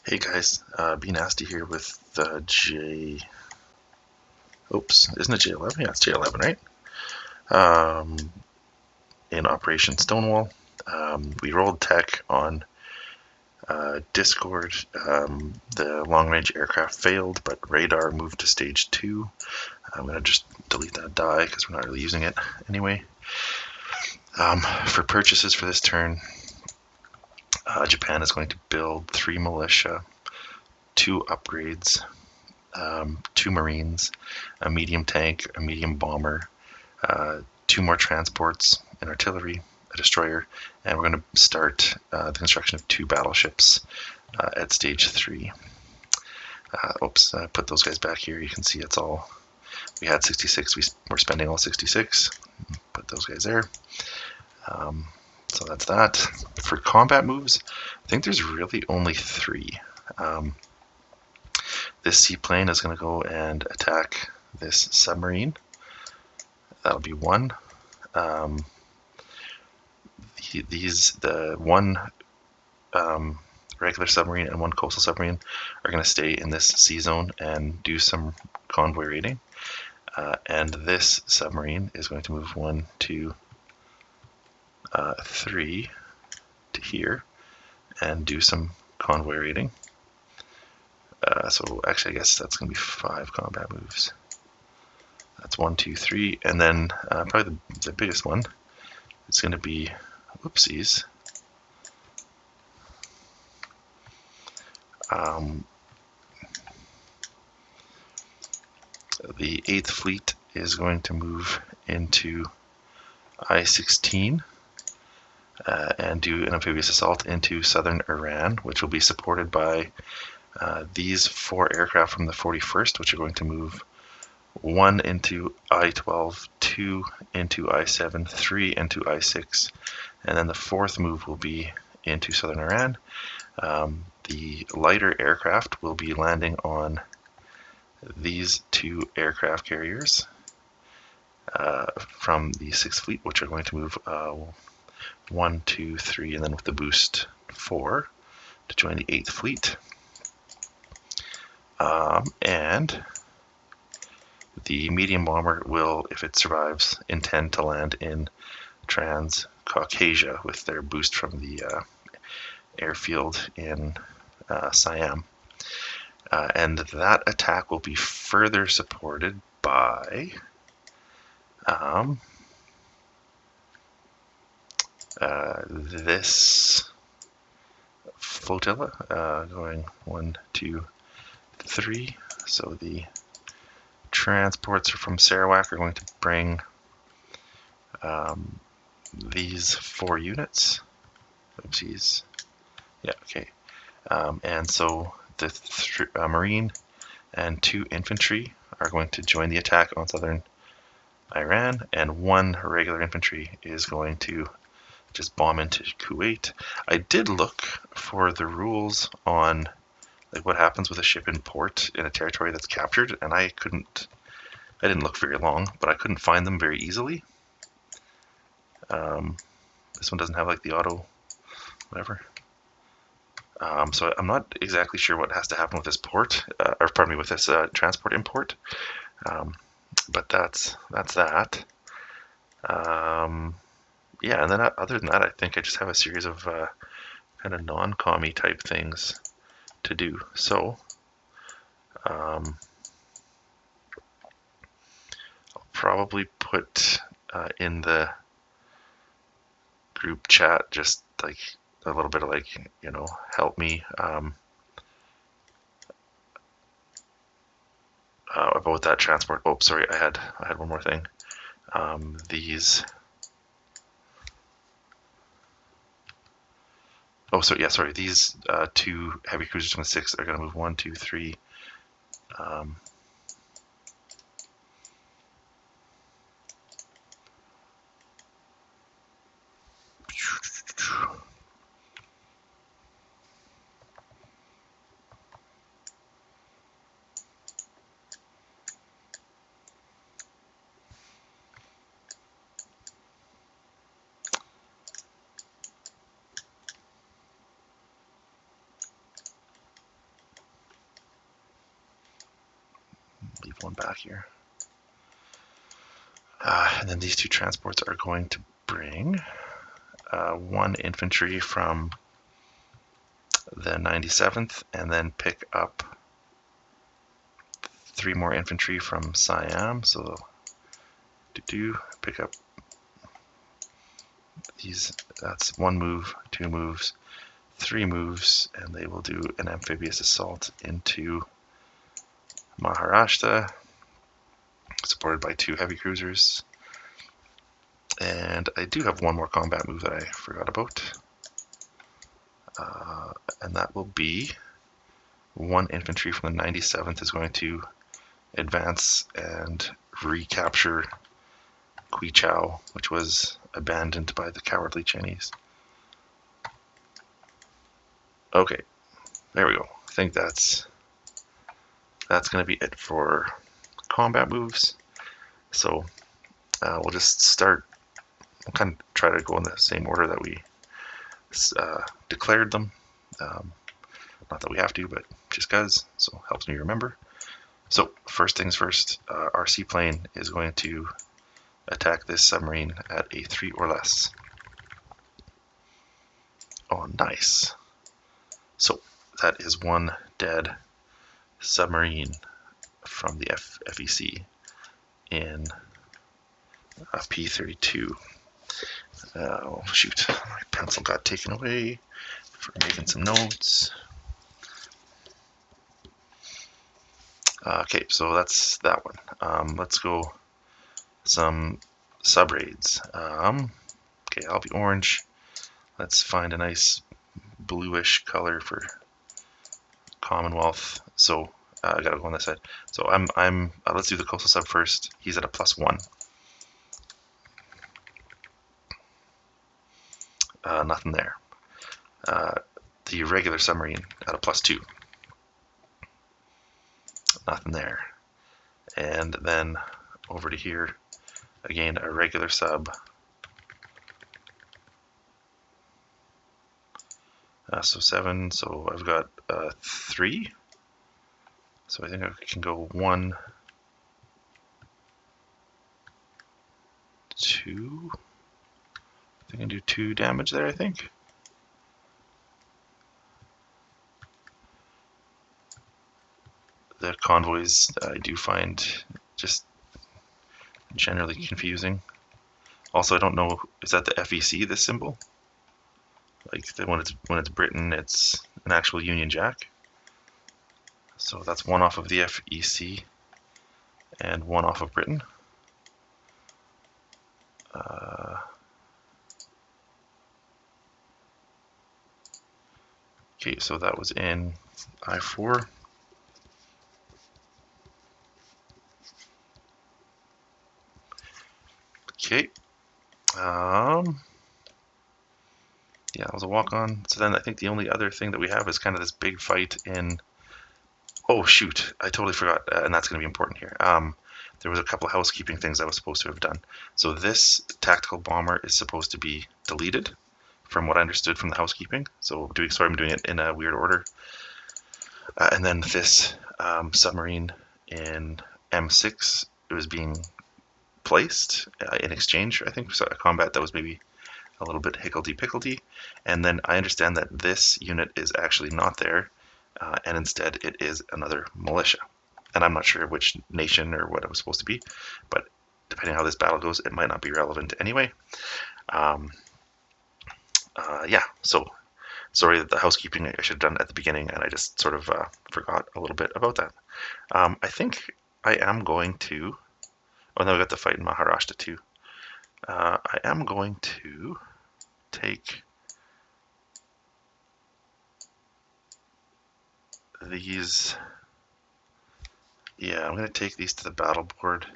Hey guys, Be Nasty here with the isn't it J11? Yeah, it's J11, right? Um, in Operation Stonewall. We rolled tech on Discord. The long-range aircraft failed, but radar moved to stage 2. I'm going to just delete that die because we're not really using it anyway. For purchases for this turn, Japan is going to build 3 militia, 2 upgrades, 2 marines, a medium tank, a medium bomber, 2 more transports, an artillery, a destroyer, and we're going to start the construction of 2 battleships at stage 3. Oops, I put those guys back here. You can see it's all, we had 66, we're spending all 66. Put those guys there. So that's that. For combat moves, I think there's really only 3. This seaplane is going to go and attack this submarine. That'll be 1. The 1 regular submarine and 1 coastal submarine are going to stay in this sea zone and do some convoy raiding. And this submarine is going to move 1, 2, 3 to here and do some convoy raiding. So actually, I guess that's going to be 5 combat moves. That's 1, 2, 3, and then probably the biggest one is going to be, whoopsies. The 8th Fleet is going to move into I-16 and do an amphibious assault into southern Iran, which will be supported by these 4 aircraft from the 41st, which are going to move 1 into I-12, 2 into I-7, 3 into I-6, and then the 4th move will be into southern Iran. The lighter aircraft will be landing on these 2 aircraft carriers from the 6th Fleet, which are going to move 1, 2, 3, and then with the boost 4 to join the 8th Fleet. And the medium bomber will, if it survives, intend to land in Transcaucasia with their boost from the airfield in Siam. And that attack will be further supported by this flotilla going 1, 2, 3. So the transports from Sarawak are going to bring these 4 units. Oopsies. Yeah, okay. And so the Marine and 2 infantry are going to join the attack on southern Iran, and 1 regular infantry is going to just bomb into Kuwait. I did look for the rules on like what happens with a ship in port in a territory that's captured, and I didn't look very long, but I couldn't find them very easily. This one doesn't have like the auto whatever. So I'm not exactly sure what has to happen with this port, or pardon me, with this transport import. But that's that. Yeah, and then other than that, I think I just have a series of kind of non-commie type things to do. So I'll probably put in the group chat just like a little bit of like, you know, help me about that transport. Oh, sorry, I had one more thing. These. Oh, so yeah, sorry. These 2 heavy cruisers from the 6 are going to move 1, 2, 3. leave one back here. And then these two transports are going to bring one infantry from the 97th, and then pick up 3 more infantry from Siam. So pick up these. That's 1 move, 2 moves, 3 moves, and they will do an amphibious assault into Maharashtra, supported by 2 heavy cruisers. And I do have 1 more combat move that I forgot about. And that will be 1 infantry from the 97th is going to advance and recapture Quichao, which was abandoned by the cowardly Chinese. Okay, there we go. I think that's going to be it for combat moves. So we'll just start. We'll kind of try to go in the same order that we declared them. Not that we have to, but just because, so it helps me remember. So first things first, our seaplane is going to attack this submarine at a 3 or less. Oh, nice. So that is 1 dead submarine from the FEC in P32. Oh shoot, my pencil got taken away for making some notes. Okay, so that's that one. Let's go some sub-raids. Okay, I'll be orange. Let's find a nice bluish color for Commonwealth. So I gotta go on this side. So I'm let's do the coastal sub first. He's at a +1. Nothing there. The regular submarine at a +2. Nothing there. And then over to here, again, a regular sub. So 7, so I've got 3. So I think I can go 1, 2. I think I can do 2 damage there, I think. The convoys I do find just generally confusing. Also, I don't know, is that the FEC, this symbol? Like when it's Britain, it's an actual Union Jack. So that's 1 off of the FEC and 1 off of Britain. Okay, so that was in I4. Okay. Yeah, it was a walk-on. So then I think the only other thing that we have is kind of this big fight in... Oh, shoot. I totally forgot, and that's going to be important here. There was a couple of housekeeping things I was supposed to have done. So this tactical bomber is supposed to be deleted, from what I understood from the housekeeping. So I'm doing it in a weird order. And then this submarine in M6, it was being placed in exchange, I think, so a combat that was maybe a little bit higgledy-pickledy. And then I understand that this unit is actually not there, and instead it is another militia. And I'm not sure which nation or what it was supposed to be, but depending on how this battle goes, it might not be relevant anyway. Yeah, so sorry that the housekeeping I should have done at the beginning, and I just sort of forgot a little bit about that. I think I am going to... Oh, now we got the fight in Maharashtra too. I am going to take these. Yeah, I'm going to take these to the battle board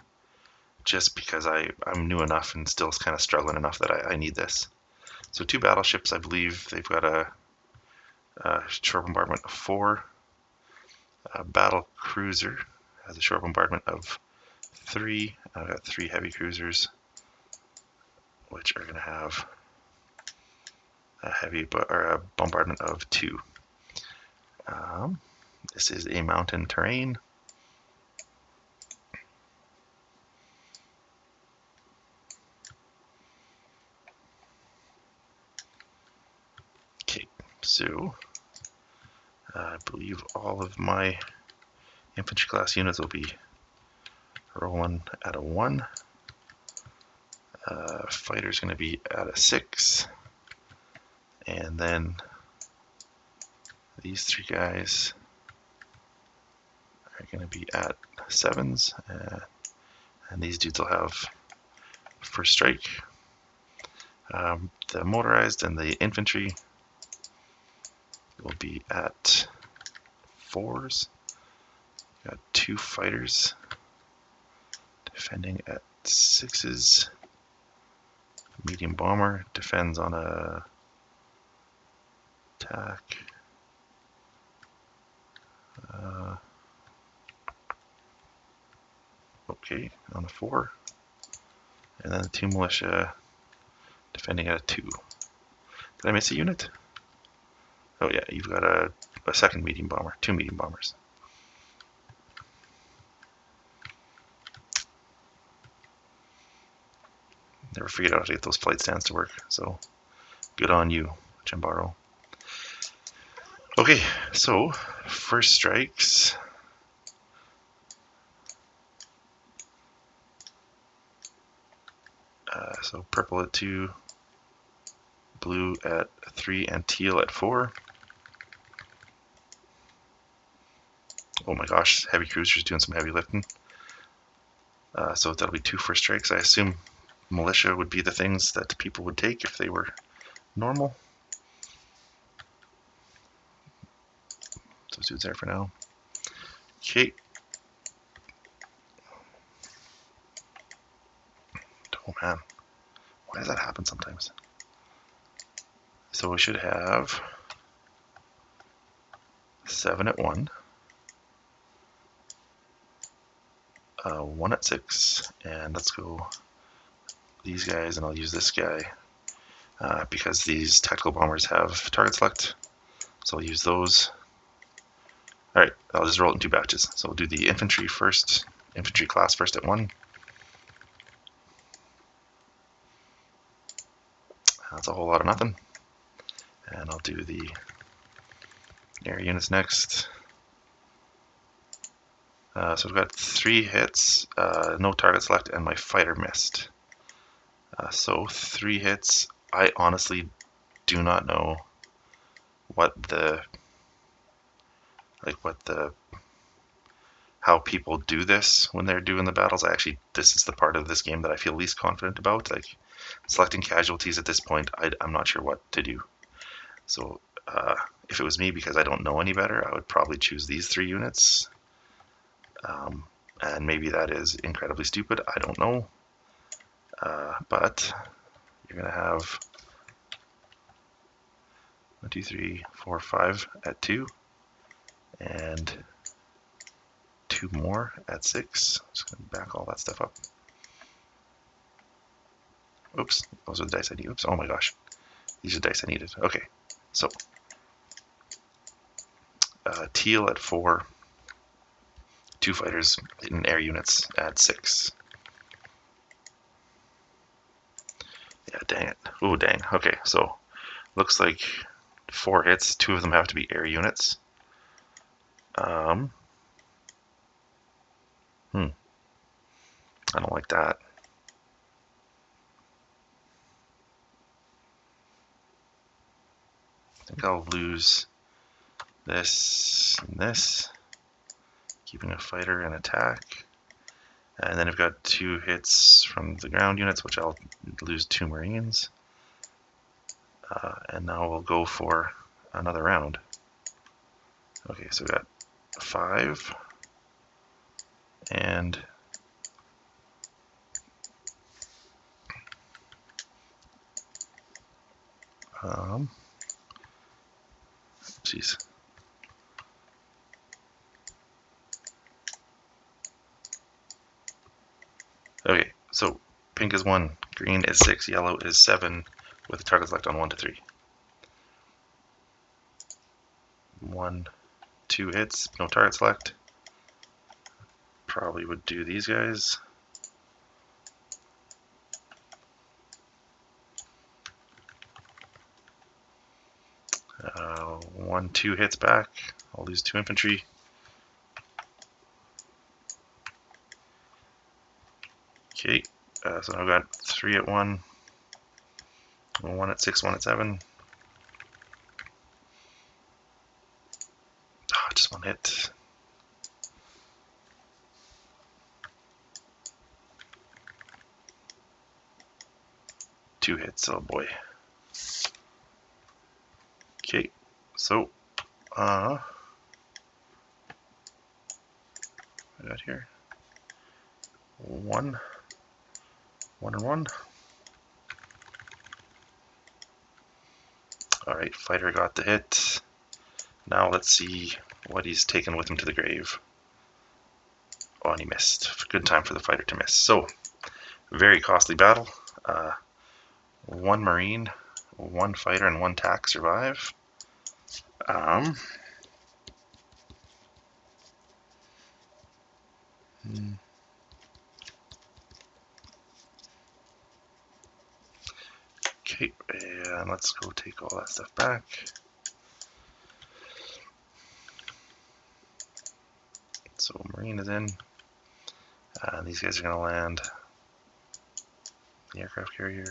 just because I'm new enough and still kind of struggling enough that I need this. So 2 battleships, I believe they've got a shore bombardment of 4. A battle cruiser has a shore bombardment of 3. I've got 3 heavy cruisers, which are going to have a bombardment of 2. This is a mountain terrain. So I believe all of my infantry class units will be rolling at a 1. Fighter's going to be at a 6. And then these 3 guys are going to be at 7s. And these dudes will have first strike. The motorized and the infantry will be at 4s. Got 2 fighters defending at 6s. Medium bomber defends on a attack. Okay, on a 4. And then the 2 militia defending at a 2. Did I miss a unit? Oh yeah, you've got a second medium bomber, 2 medium bombers. Never figured out how to get those flight stands to work, so good on you, Chambaro. Okay, so first strikes. So purple at 2, blue at 3, and teal at 4. Oh my gosh, heavy cruisers doing some heavy lifting. So that'll be 2 first strikes. I assume militia would be the things that people would take if they were normal. Those dudes there for now. Okay. Oh man, why does that happen sometimes? So we should have 7 at 1, 1 at 6, and let's go these guys, and I'll use this guy because these tactical bombers have target select, so I'll use those. Alright, I'll just roll it in 2 batches. So we'll do the infantry first, infantry class first at 1. That's a whole lot of nothing. And I'll do the air units next. So we've got 3 hits, no target select, and my fighter missed. So 3 hits. I honestly do not know how people do this when they're doing the battles. This is the part of this game that I feel least confident about. Like selecting casualties at this point, I'm not sure what to do. So if it was me, because I don't know any better, I would probably choose these 3 units. And maybe that is incredibly stupid, I don't know. But you're going to have 1, 2, 3, 4, 5 at 2, and 2 more at 6. I'm just going to back all that stuff up. Oops, those are the dice I need. Oops, oh my gosh. These are the dice I needed. Okay, so teal at 4, 2 fighters in air units at 6. Yeah, dang it. Oh, dang. Okay, so looks like 4 hits. 2 of them have to be air units. I don't like that. I think I'll lose this and this, keeping a fighter and attack. And then I've got 2 hits from the ground units, which I'll lose 2 Marines. And now we'll go for another round. Okay, so we got 5 and jeez. Okay, so pink is 1, green is 6, yellow is 7, with a target select on 1 to 3. 1, 2 hits, no target select. Probably would do these guys. 1-2 hits back. I'll lose 2 infantry. Okay, so now I've got 3 at 1, 1 at 6, 1 at 7. Oh, just 1 hit. Two hits, oh boy. Okay, so I got here 1, 1 and 1. Alright, fighter got the hit. Now let's see what he's taken with him to the grave. Oh, and he missed. Good time for the fighter to miss. So, very costly battle. 1 Marine, 1 fighter, and 1 tack survive. Okay, and let's go take all that stuff back. So Marine is in. These guys are going to land the aircraft carrier.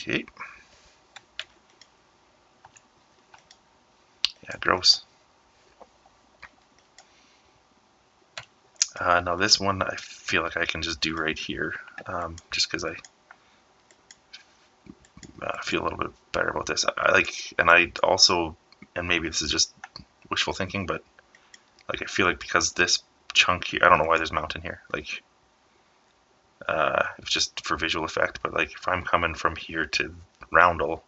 Okay. Yeah, gross. Now this one I feel like I can just do right here, just because I feel a little bit better about this. And I also, and maybe this is just wishful thinking, but like I feel like because this chunk here, I don't know why there's mountain here. Like, it's just for visual effect, but like if I'm coming from here to Roundel,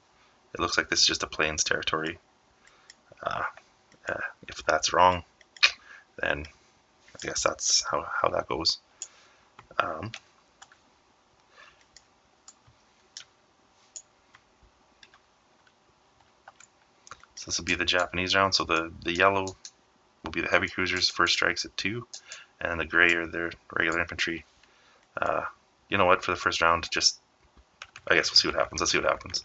it looks like this is just a plains territory. If that's wrong, then I guess that's how that goes. So this will be the Japanese round. So the yellow will be the heavy cruisers, first strikes at 2, and the gray are their regular infantry. You know what? For the first round, just I guess we'll see what happens. Let's see what happens.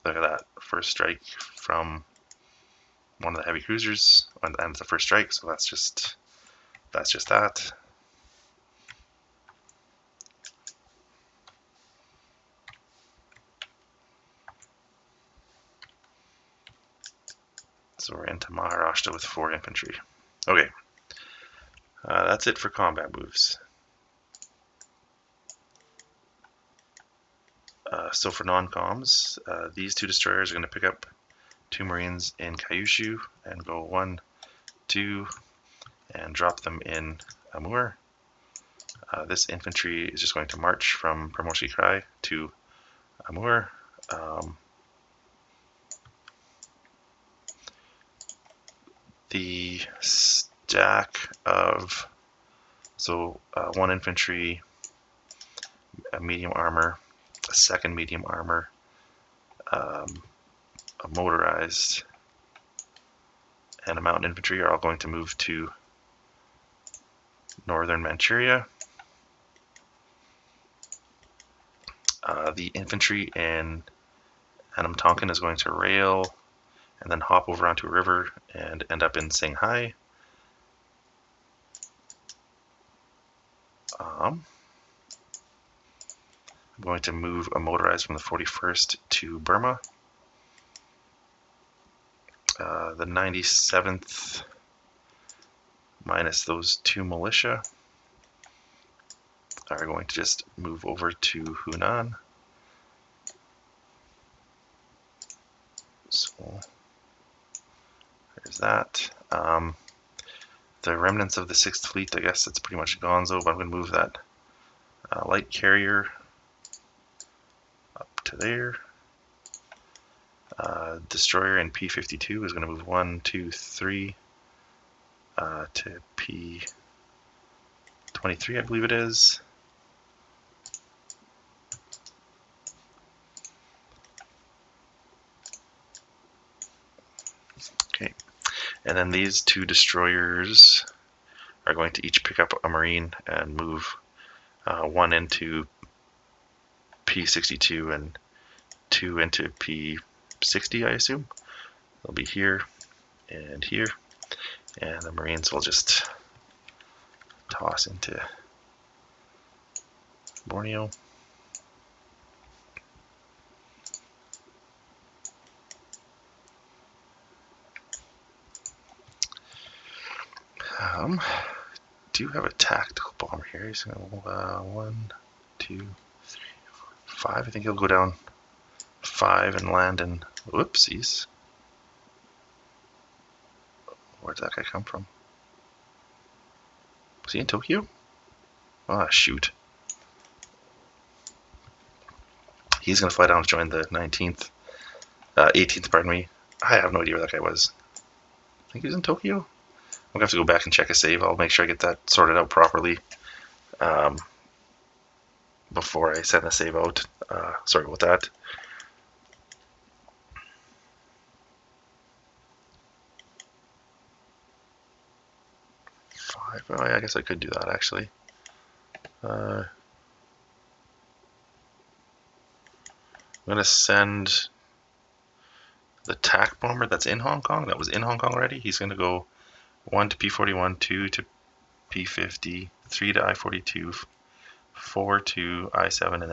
Look at that first strike from one of the heavy cruisers, and it's the first strike. So that's just that. So we're into Maharashtra with 4 infantry. Okay, that's it for combat moves. So for non-coms, these 2 destroyers are going to pick up 2 Marines in Kyushu and go 1, 2, and drop them in Amur. This infantry is just going to march from Primorski Krai to Amur. The stack of, so 1 infantry, a medium armor, a 2nd medium armor, a motorized, and a mountain infantry are all going to move to northern Manchuria. The infantry in Anam Tonkin is going to rail and then hop over onto a river and end up in Shanghai. I'm going to move a motorized from the 41st to Burma. The 97th minus those 2 militia are going to just move over to Hunan. So there's that. The remnants of the 6th Fleet, I guess it's pretty much gonzo, but I'm going to move that light carrier up to there. Destroyer in P-52 is going to move 1, 2, 3 to P-25. I believe it is. Okay, and then these two destroyers are going to each pick up a Marine and move one into P62 and two into P60, I assume. They'll be here and here, and the Marines will just toss into Borneo. Do have a tactical bomber here. He's going to 1, 2, 3, 4, 5. I think he'll go down 5 and land in. Whoopsies. Where'd that guy come from? Was he in Tokyo? Ah, shoot. He's going to fly down to join the 19th, 18th, pardon me. I have no idea where that guy was. I think he was in Tokyo? I'm going to have to go back and check a save. I'll make sure I get that sorted out properly before I send the save out. Sorry about that. Oh, yeah, I guess I could do that, actually. I'm going to send the TAC bomber that's in Hong Kong. That was in Hong Kong already. He's going to go 1 to P41, 2 to P50, 3 to I-42, 4 to I-7, and